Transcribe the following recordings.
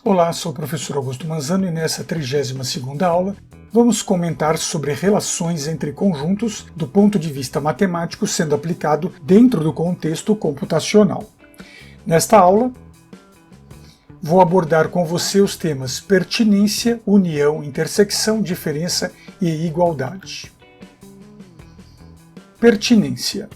Olá, sou o professor Augusto Manzano e nessa 32ª aula vamos comentar sobre relações entre conjuntos do ponto de vista matemático sendo aplicado dentro do contexto computacional. Nesta aula, vou abordar com você os temas pertinência, união, intersecção, diferença e igualdade. Pertinência.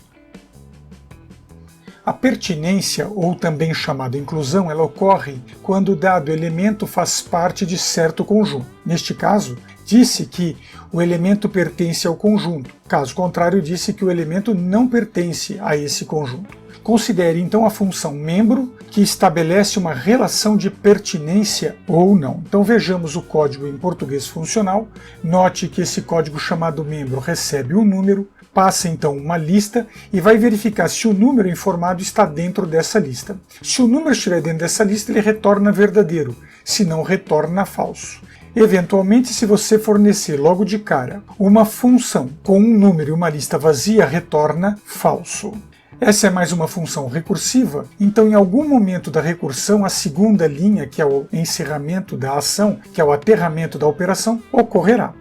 A pertinência, ou também chamada inclusão, ela ocorre quando o dado elemento faz parte de certo conjunto. Neste caso, disse que o elemento pertence ao conjunto. Caso contrário, disse que o elemento não pertence a esse conjunto. Considere então a função membro, que estabelece uma relação de pertinência ou não. Então vejamos o código em português funcional. Note que esse código chamado membro recebe um número, passa então uma lista e vai verificar se o número informado está dentro dessa lista. Se o número estiver dentro dessa lista, ele retorna verdadeiro, se não retorna falso. Eventualmente, se você fornecer logo de cara uma função com um número e uma lista vazia, retorna falso. Essa é mais uma função recursiva, então em algum momento da recursão, a segunda linha, que é o encerramento da ação, que é o aterramento da operação, ocorrerá.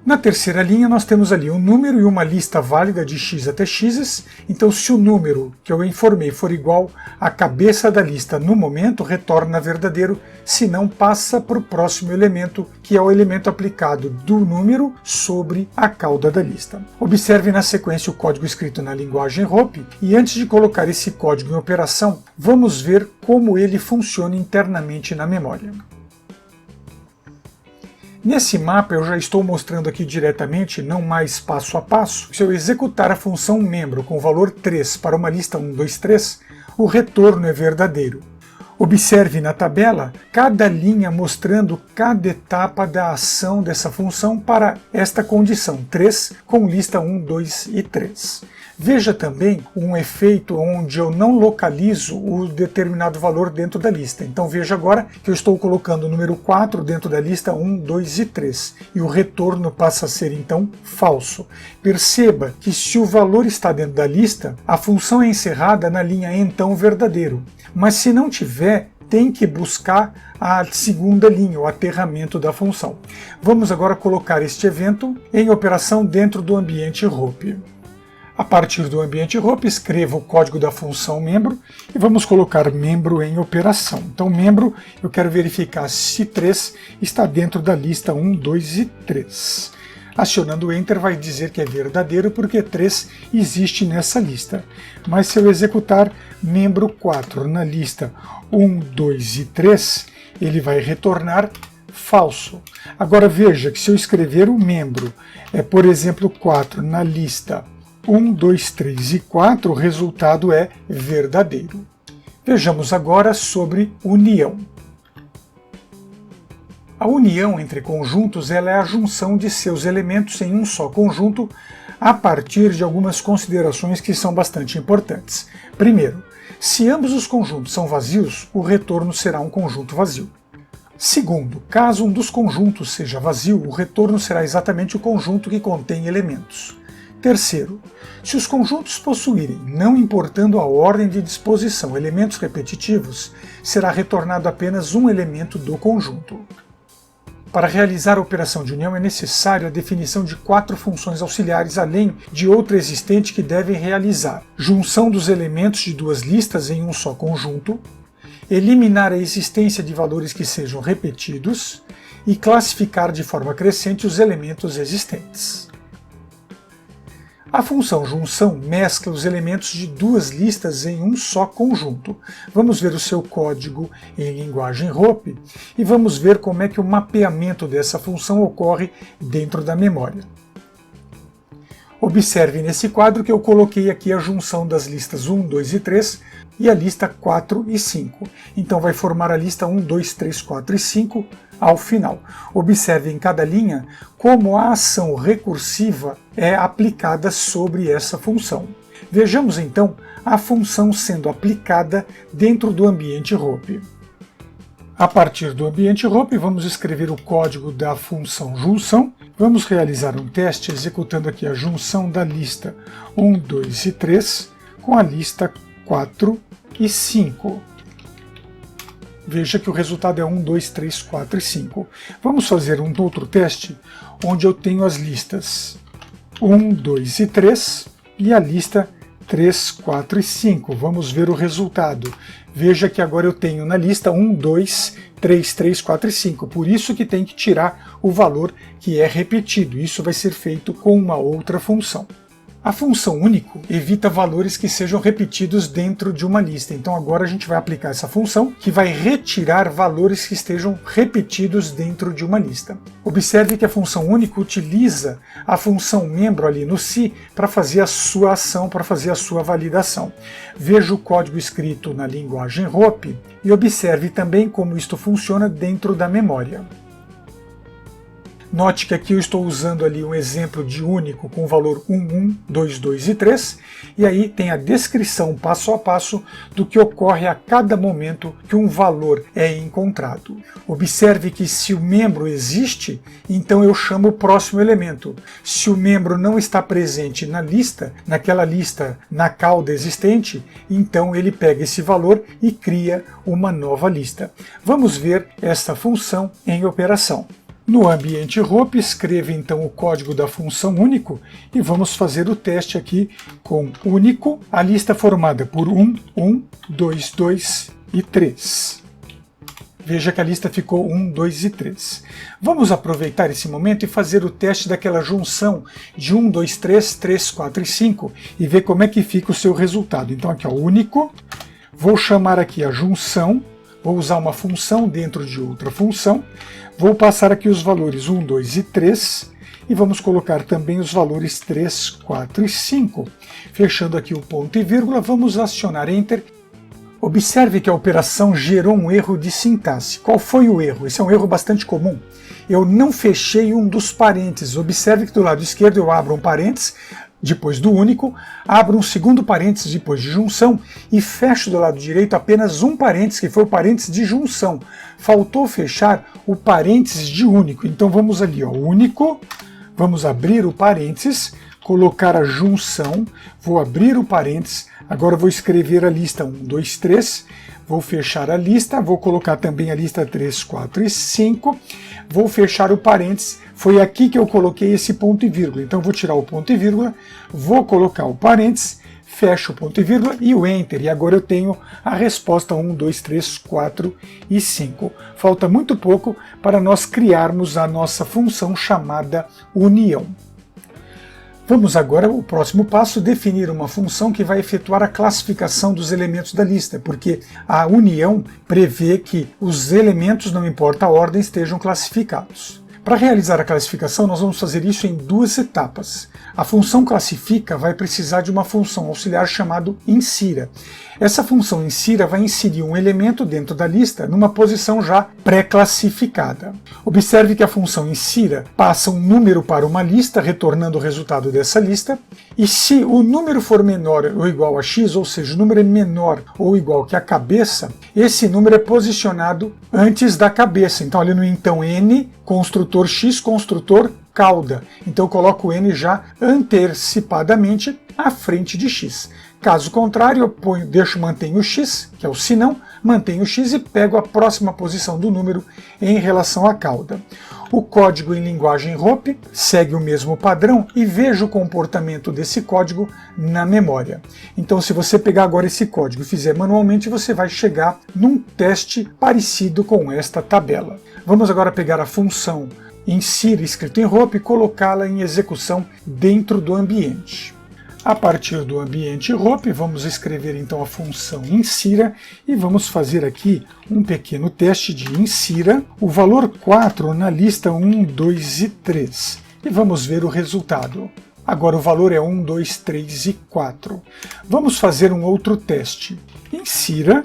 Na terceira linha, nós temos ali um número e uma lista válida de x até x, então se o número que eu informei for igual à cabeça da lista no momento, retorna verdadeiro, se não passa para o próximo elemento, que é o elemento aplicado do número sobre a cauda da lista. Observe na sequência o código escrito na linguagem ROP, e antes de colocar esse código em operação, vamos ver como ele funciona internamente na memória. Nesse mapa eu já estou mostrando aqui diretamente, não mais passo a passo. Se eu executar a função membro com o valor 3 para uma lista 1, 2, 3, o retorno é verdadeiro. Observe na tabela cada linha mostrando cada etapa da ação dessa função para esta condição 3 com lista 1, 2 e 3. Veja também um efeito onde eu não localizo o determinado valor dentro da lista. Então veja agora que eu estou colocando o número 4 dentro da lista 1, 2 e 3. E o retorno passa a ser então falso. Perceba que se o valor está dentro da lista, a função é encerrada na linha então verdadeiro. Mas se não tiver, tem que buscar a segunda linha, o aterramento da função. Vamos agora colocar este evento em operação dentro do ambiente ROP. A partir do ambiente ROP, escreva o código da função membro e vamos colocar membro em operação. Então, membro, eu quero verificar se 3 está dentro da lista 1, 2 e 3. Acionando Enter vai dizer que é verdadeiro porque 3 existe nessa lista. Mas se eu executar membro 4 na lista 1, 2 e 3, ele vai retornar falso. Agora veja que se eu escrever o membro, por exemplo, 4 na lista 1, 2, 3 e 4, o resultado é verdadeiro. Vejamos agora sobre união. A união entre conjuntos ela é a junção de seus elementos em um só conjunto a partir de algumas considerações que são bastante importantes. Primeiro, se ambos os conjuntos são vazios, o retorno será um conjunto vazio. Segundo, caso um dos conjuntos seja vazio, o retorno será exatamente o conjunto que contém elementos. Terceiro, se os conjuntos possuírem, não importando a ordem de disposição, elementos repetitivos, será retornado apenas um elemento do conjunto. Para realizar a operação de união é necessário a definição de 4 funções auxiliares, além de outra existente que devem realizar: junção dos elementos de duas listas em um só conjunto, eliminar a existência de valores que sejam repetidos e classificar de forma crescente os elementos existentes. A função junção mescla os elementos de duas listas em um só conjunto. Vamos ver o seu código em linguagem ROP e vamos ver como é que o mapeamento dessa função ocorre dentro da memória. Observe nesse quadro que eu coloquei aqui a junção das listas 1, 2 e 3 e a lista 4 e 5. Então vai formar a lista 1, 2, 3, 4 e 5 ao final. Observe em cada linha como a ação recursiva é aplicada sobre essa função. Vejamos então a função sendo aplicada dentro do ambiente ROP. A partir do ambiente ROP, vamos escrever o código da função junção. Vamos realizar um teste executando aqui a junção da lista 1, 2 e 3 com a lista 4 e 5. Veja que o resultado é 1, 2, 3, 4 e 5. Vamos fazer um outro teste, onde eu tenho as listas 1, 2 e 3 e a lista 3, 4 e 5. Vamos ver o resultado. Veja que agora eu tenho na lista 1, 2, 3, 3, 4 e 5. Por isso que tem que tirar o valor que é repetido. Isso vai ser feito com uma outra função. A função único evita valores que sejam repetidos dentro de uma lista. Então agora a gente vai aplicar essa função que vai retirar valores que estejam repetidos dentro de uma lista. Observe que a função único utiliza a função membro ali no se para fazer a sua ação, para fazer a sua validação. Veja o código escrito na linguagem ROP e observe também como isto funciona dentro da memória. Note que aqui eu estou usando ali um exemplo de único com o valor 1, 1, 2, 2 e 3, e aí tem a descrição passo a passo do que ocorre a cada momento que um valor é encontrado. Observe que se o membro existe, então eu chamo o próximo elemento. Se o membro não está presente na lista, naquela lista na cauda existente, então ele pega esse valor e cria uma nova lista. Vamos ver esta função em operação. No ambiente ROP, escreva então o código da função único e vamos fazer o teste aqui com único, a lista formada por 1, 1, 2, 2 e 3. Veja que a lista ficou 1, 2 e 3. Vamos aproveitar esse momento e fazer o teste daquela junção de 1, 2, 3, 3, 4 e 5 e ver como é que fica o seu resultado. Então aqui ó, único, vou chamar aqui a junção, vou usar uma função dentro de outra função, vou passar aqui os valores 1, 2 e 3 e vamos colocar também os valores 3, 4 e 5. Fechando aqui o ponto e vírgula, vamos acionar Enter. Observe que a operação gerou um erro de sintaxe. Qual foi o erro? Esse é um erro bastante comum. Eu não fechei um dos parênteses. Observe que do lado esquerdo eu abro um parênteses, depois do único, abro um segundo parênteses depois de junção e fecho do lado direito apenas um parênteses, que foi o parênteses de junção. Faltou fechar o parênteses de único. Então vamos ali, ó, único, vamos abrir o parênteses, colocar a junção, vou abrir o parênteses, agora vou escrever a lista 1, 2, 3, vou fechar a lista, vou colocar também a lista 3, 4 e 5, vou fechar o parênteses, foi aqui que eu coloquei esse ponto e vírgula, então vou tirar o ponto e vírgula, vou colocar o parênteses, fecho o ponto e vírgula e o Enter, e agora eu tenho a resposta 1, 2, 3, 4 e 5. Falta muito pouco para nós criarmos a nossa função chamada união. Vamos agora, o próximo passo, definir uma função que vai efetuar a classificação dos elementos da lista, porque a união prevê que os elementos, não importa a ordem, estejam classificados. Para realizar a classificação, nós vamos fazer isso em duas etapas. A função classifica vai precisar de uma função auxiliar chamada insira. Essa função insira vai inserir um elemento dentro da lista numa posição já pré-classificada. Observe que a função insira passa um número para uma lista, retornando o resultado dessa lista, e se o número for menor ou igual a x, ou seja, o número é menor ou igual que a cabeça, esse número é posicionado antes da cabeça. Então ali no então n, construtor x, construtor cauda. Então eu coloco o n já antecipadamente à frente de x. Caso contrário, eu mantenho o x, que é o senão, mantenho o x e pego a próxima posição do número em relação à cauda. O código em linguagem ROP segue o mesmo padrão e veja o comportamento desse código na memória. Então, se você pegar agora esse código e fizer manualmente, você vai chegar num teste parecido com esta tabela. Vamos agora pegar a função insira escrita em ROP e colocá-la em execução dentro do ambiente. A partir do ambiente ROP, vamos escrever então a função insira e vamos fazer aqui um pequeno teste de insira o valor 4 na lista 1, 2 e 3. E vamos ver o resultado. Agora o valor é 1, 2, 3 e 4. Vamos fazer um outro teste. Insira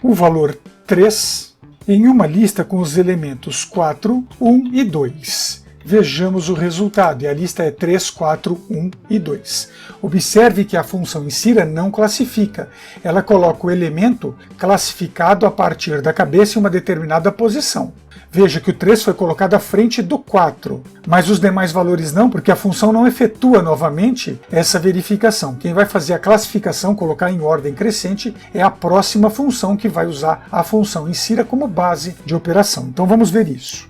o valor 3 em uma lista com os elementos 4, 1 e 2. Vejamos o resultado, e a lista é 3, 4, 1 e 2. Observe que a função insira não classifica, ela coloca o elemento classificado a partir da cabeça em uma determinada posição. Veja que o 3 foi colocado à frente do 4, mas os demais valores não, porque a função não efetua novamente essa verificação. Quem vai fazer a classificação, colocar em ordem crescente, é a próxima função que vai usar a função insira como base de operação. Então vamos ver isso.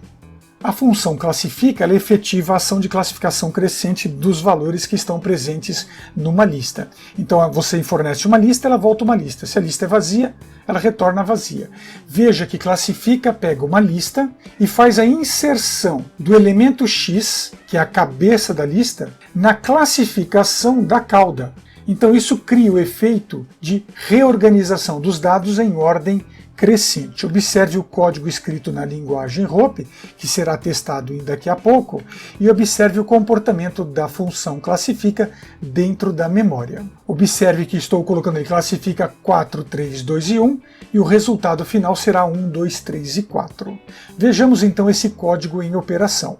A função classifica, ela efetiva a ação de classificação crescente dos valores que estão presentes numa lista. Então você fornece uma lista, ela volta uma lista. Se a lista é vazia, ela retorna vazia. Veja que classifica pega uma lista e faz a inserção do elemento X, que é a cabeça da lista, na classificação da cauda. Então isso cria o efeito de reorganização dos dados em ordem crescente. Observe o código escrito na linguagem ROP, que será testado daqui a pouco, e observe o comportamento da função classifica dentro da memória. Observe que estou colocando aí classifica 4, 3, 2 e 1, e o resultado final será 1, 2, 3 e 4. Vejamos então esse código em operação.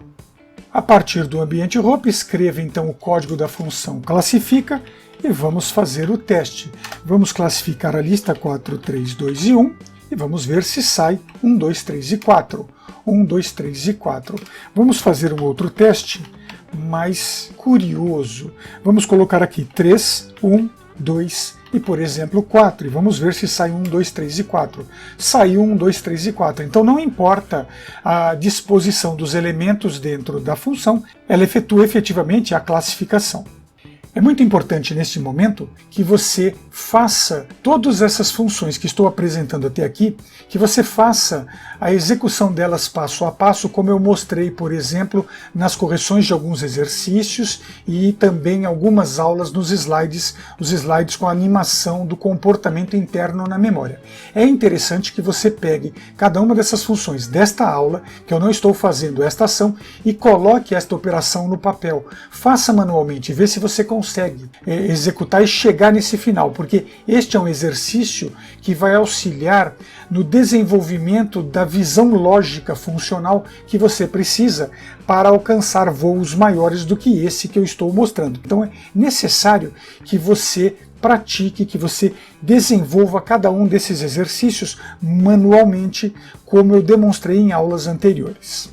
A partir do ambiente ROP, escreva então o código da função classifica e vamos fazer o teste. Vamos classificar a lista 4, 3, 2 e 1, e vamos ver se sai 1, 2, 3 e 4. 1, 2, 3 e 4. Vamos fazer um outro teste mais curioso. Vamos colocar aqui 3, 1, 2 e, por exemplo, 4. E vamos ver se sai 1, 2, 3 e 4. Saiu 1, 2, 3 e 4. Então não importa a disposição dos elementos dentro da função, ela efetua efetivamente a classificação. É muito importante neste momento que você faça todas essas funções que estou apresentando até aqui, que você faça a execução delas passo a passo, como eu mostrei, por exemplo, nas correções de alguns exercícios e também algumas aulas nos slides, os slides com a animação do comportamento interno na memória. É interessante que você pegue cada uma dessas funções desta aula, que eu não estou fazendo esta ação, e coloque esta operação no papel. Faça manualmente, vê se você consegue executar e chegar nesse final, porque este é um exercício que vai auxiliar no desenvolvimento da visão lógica funcional que você precisa para alcançar voos maiores do que esse que eu estou mostrando. Então é necessário que você pratique, que você desenvolva cada um desses exercícios manualmente, como eu demonstrei em aulas anteriores.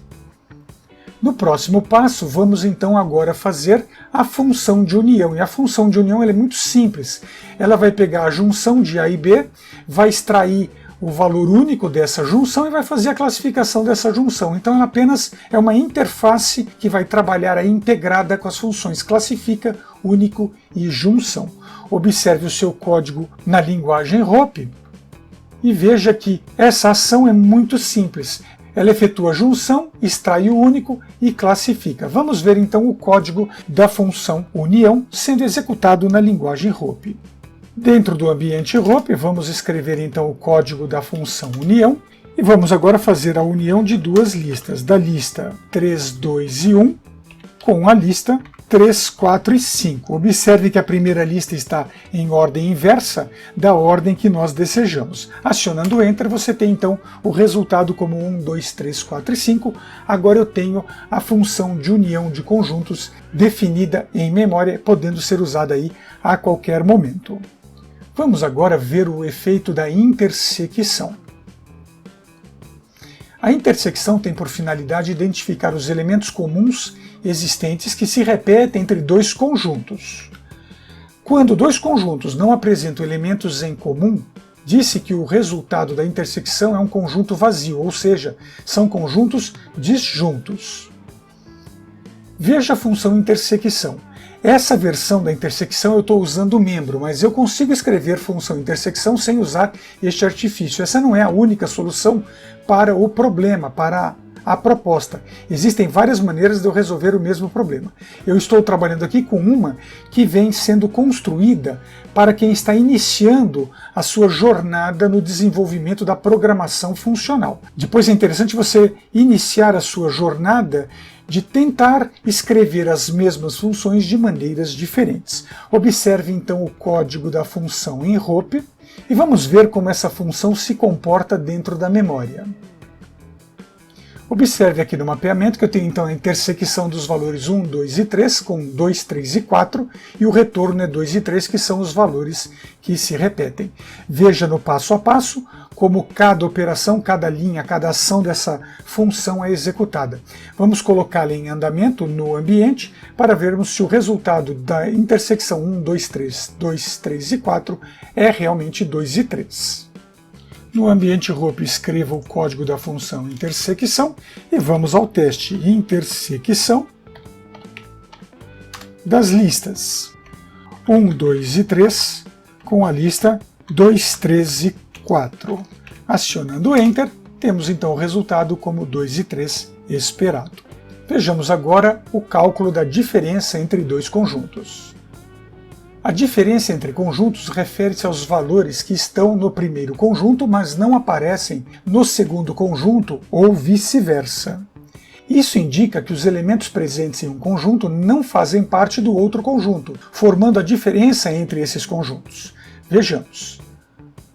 No próximo passo, vamos então agora fazer a função de união. E a função de união ela é muito simples. Ela vai pegar a junção de A e B, vai extrair o valor único dessa junção e vai fazer a classificação dessa junção. Então ela apenas é uma interface que vai trabalhar aí integrada com as funções classifica, único e junção. Observe o seu código na linguagem ROP e veja que essa ação é muito simples. Ela efetua a junção, extrai o único e classifica. Vamos ver então o código da função união sendo executado na linguagem ROP. Dentro do ambiente ROP, vamos escrever então o código da função união e vamos agora fazer a união de duas listas, da lista 3, 2 e 1 com a lista 3, 4 e 5. Observe que a primeira lista está em ordem inversa da ordem que nós desejamos. Acionando Enter, você tem então o resultado como 1, 2, 3, 4 e 5. Agora eu tenho a função de união de conjuntos definida em memória, podendo ser usada aí a qualquer momento. Vamos agora ver o efeito da intersecção. A intersecção tem por finalidade identificar os elementos comuns existentes que se repetem entre dois conjuntos. Quando dois conjuntos não apresentam elementos em comum, disse que o resultado da intersecção é um conjunto vazio, ou seja, são conjuntos disjuntos. Veja a função intersecção. Essa versão da intersecção eu estou usando o membro, mas eu consigo escrever função intersecção sem usar este artifício. Essa não é a única solução para o problema, para a proposta. Existem várias maneiras de eu resolver o mesmo problema. Eu estou trabalhando aqui com uma que vem sendo construída para quem está iniciando a sua jornada no desenvolvimento da programação funcional. Depois é interessante você iniciar a sua jornada de tentar escrever as mesmas funções de maneiras diferentes. Observe então o código da função em ROP e vamos ver como essa função se comporta dentro da memória. Observe aqui no mapeamento que eu tenho então a intersecção dos valores 1, 2 e 3 com 2, 3 e 4 e o retorno é 2 e 3 que são os valores que se repetem. Veja no passo a passo como cada operação, cada linha, cada ação dessa função é executada. Vamos colocá-la em andamento no ambiente para vermos se o resultado da intersecção 1, 2, 3, 2, 3 e 4 é realmente 2 e 3. No ambiente ROP, escreva o código da função intersecção e vamos ao teste intersecção das listas 1, 2 e 3 com a lista 2, 3 e 4. Acionando Enter, temos então o resultado como 2 e 3 esperado. Vejamos agora o cálculo da diferença entre dois conjuntos. A diferença entre conjuntos refere-se aos valores que estão no primeiro conjunto, mas não aparecem no segundo conjunto ou vice-versa. Isso indica que os elementos presentes em um conjunto não fazem parte do outro conjunto, formando a diferença entre esses conjuntos. Vejamos.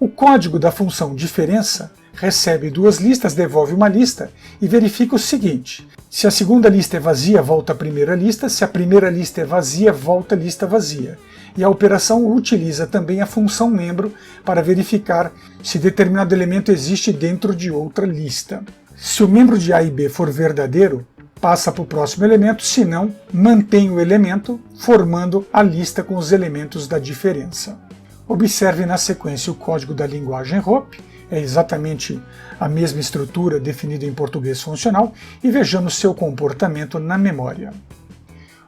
O código da função diferença recebe duas listas, devolve uma lista e verifica o seguinte: se a segunda lista é vazia, volta a primeira lista, se a primeira lista é vazia, volta a lista vazia. E a operação utiliza também a função membro para verificar se determinado elemento existe dentro de outra lista. Se o membro de A e B for verdadeiro, passa para o próximo elemento, se não, mantém o elemento, formando a lista com os elementos da diferença. Observe na sequência o código da linguagem ROP, é exatamente a mesma estrutura definida em português funcional, e vejamos seu comportamento na memória.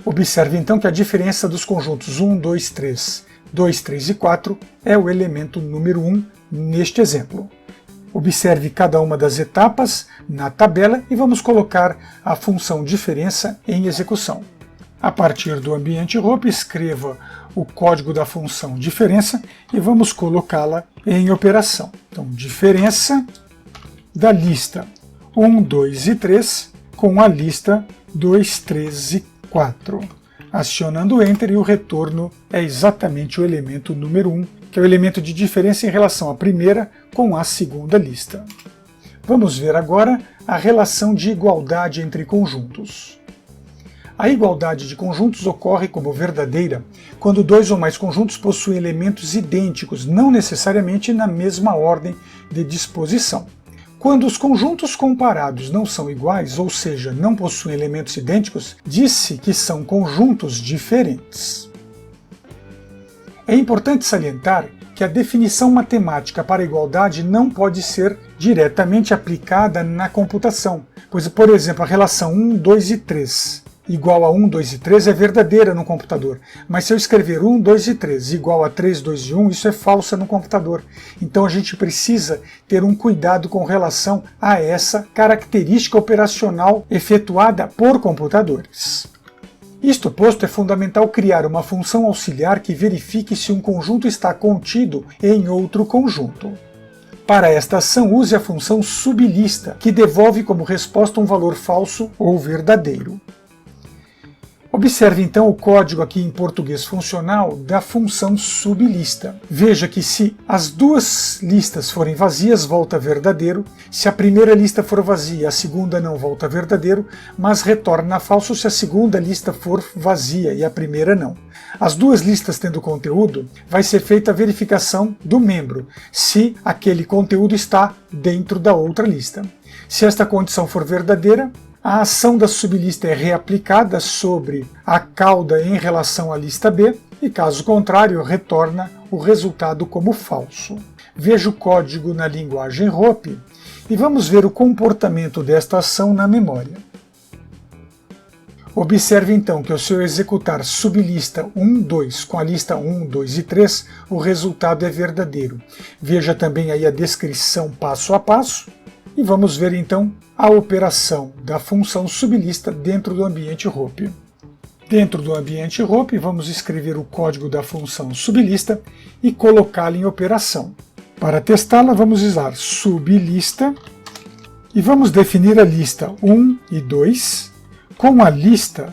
Observe então que a diferença dos conjuntos 1, 2, 3, 2, 3 e 4 é o elemento número 1 neste exemplo. Observe cada uma das etapas na tabela e vamos colocar a função diferença em execução. A partir do ambiente ROP, escreva o código da função diferença e vamos colocá-la em operação. Então, diferença da lista 1, 2 e 3 com a lista 2, 3 e 4. Acionando Enter e o retorno é exatamente o elemento número 1, que é o elemento de diferença em relação à primeira com a segunda lista. Vamos ver agora a relação de igualdade entre conjuntos. A igualdade de conjuntos ocorre como verdadeira quando dois ou mais conjuntos possuem elementos idênticos, não necessariamente na mesma ordem de disposição. Quando os conjuntos comparados não são iguais, ou seja, não possuem elementos idênticos, diz-se que são conjuntos diferentes. É importante salientar que a definição matemática para a igualdade não pode ser diretamente aplicada na computação, pois, por exemplo, a relação 1, 2 e 3 igual a 1, 2 e 3 é verdadeira no computador, mas se eu escrever 1, 2 e 3 igual a 3, 2 e 1, isso é falsa no computador. Então a gente precisa ter um cuidado com relação a essa característica operacional efetuada por computadores. Isto posto, é fundamental criar uma função auxiliar que verifique se um conjunto está contido em outro conjunto. Para esta ação, use a função sublista, que devolve como resposta um valor falso ou verdadeiro. Observe então o código aqui em português funcional da função sublista. Veja que se as duas listas forem vazias, volta verdadeiro. Se a primeira lista for vazia, a segunda não volta verdadeiro, mas retorna falso se a segunda lista for vazia e a primeira não. As duas listas tendo conteúdo, vai ser feita a verificação do membro, se aquele conteúdo está dentro da outra lista. Se esta condição for verdadeira, a ação da sublista é reaplicada sobre a cauda em relação à lista B e, caso contrário, retorna o resultado como falso. Veja o código na linguagem ROP e vamos ver o comportamento desta ação na memória. Observe então que ao se eu executar sublista 1, 2 com a lista 1, 2 e 3, o resultado é verdadeiro. Veja também aí a descrição passo a passo. E vamos ver então a operação da função sublista dentro do ambiente ROP. Dentro do ambiente ROP, vamos escrever o código da função sublista e colocá-la em operação. Para testá-la, vamos usar sublista e vamos definir a lista 1 e 2 com a lista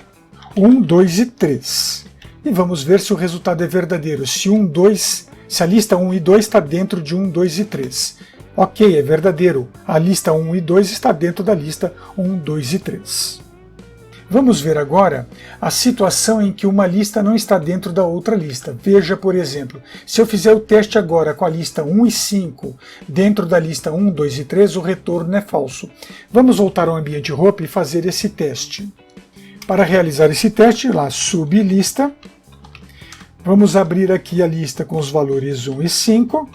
1, 2 e 3. E vamos ver se o resultado é verdadeiro, se a lista 1 e 2 está dentro de 1, 2 e 3. Ok, é verdadeiro. A lista 1 e 2 está dentro da lista 1, 2 e 3. Vamos ver agora a situação em que uma lista não está dentro da outra lista. Veja, por exemplo, se eu fizer o teste agora com a lista 1 e 5 dentro da lista 1, 2 e 3, o retorno é falso. Vamos voltar ao ambiente Hope e fazer esse teste. Para realizar esse teste, lá sublista, vamos abrir aqui a lista com os valores 1 e 5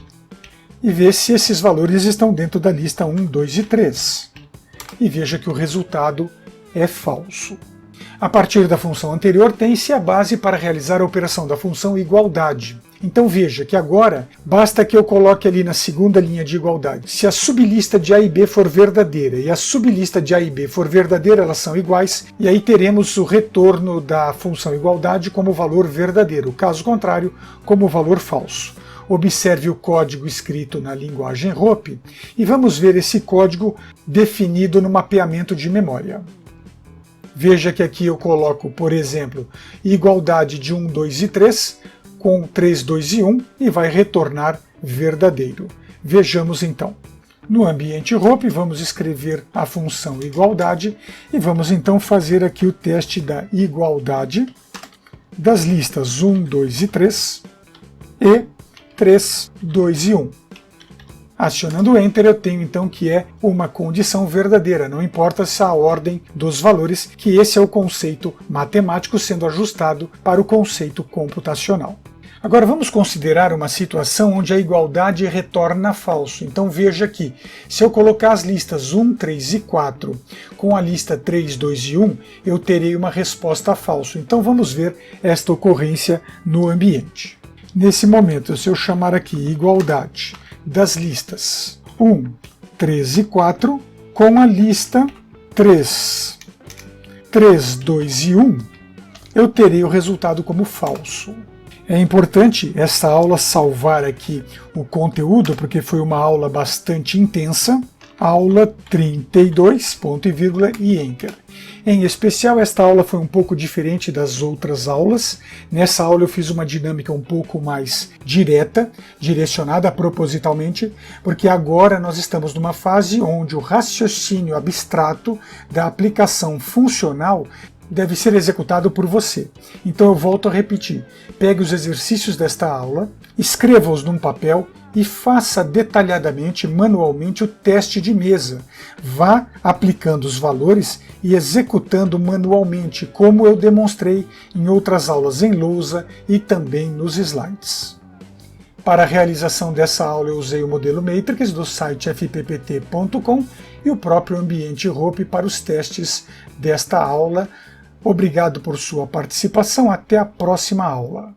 e ver se esses valores estão dentro da lista 1, 2 e 3. E veja que o resultado é falso. A partir da função anterior, tem-se a base para realizar a operação da função igualdade. Então veja que agora basta que eu coloque ali na segunda linha de igualdade. Se a sublista de A e B for verdadeira e a sublista de A e B for verdadeira, elas são iguais, e aí teremos o retorno da função igualdade como valor verdadeiro, caso contrário, como valor falso. Observe o código escrito na linguagem Hope e vamos ver esse código definido no mapeamento de memória. Veja que aqui eu coloco, por exemplo, igualdade de 1, 2 e 3 com 3, 2 e 1 e vai retornar verdadeiro. Vejamos então. No ambiente Hope vamos escrever a função igualdade e vamos então fazer aqui o teste da igualdade das listas 1, 2 e 3 e 3, 2 e 1. Acionando Enter, eu tenho então que é uma condição verdadeira, não importa se a ordem dos valores, que esse é o conceito matemático sendo ajustado para o conceito computacional. Agora vamos considerar uma situação onde a igualdade retorna falso. Então veja aqui, se eu colocar as listas 1, 3 e 4 com a lista 3, 2 e 1, eu terei uma resposta falso. Então vamos ver esta ocorrência no ambiente. Nesse momento, se eu chamar aqui igualdade das listas 1, 3 e 4 com a lista 3, 3, 2 e 1, eu terei o resultado como falso. É importante essa aula salvar aqui o conteúdo, porque foi uma aula bastante intensa. Aula 32, ponto e vírgula e Enter. Em especial, esta aula foi um pouco diferente das outras aulas. Nessa aula eu fiz uma dinâmica um pouco mais direta, direcionada propositalmente, porque agora nós estamos numa fase onde o raciocínio abstrato da aplicação funcional deve ser executado por você. Então eu volto a repetir. Pegue os exercícios desta aula, escreva-os num papel e faça detalhadamente, manualmente, o teste de mesa. Vá aplicando os valores e executando manualmente, como eu demonstrei em outras aulas em lousa e também nos slides. Para a realização dessa aula eu usei o modelo Matrix do site fppt.com e o próprio ambiente Hope para os testes desta aula. Obrigado por sua participação. Até a próxima aula.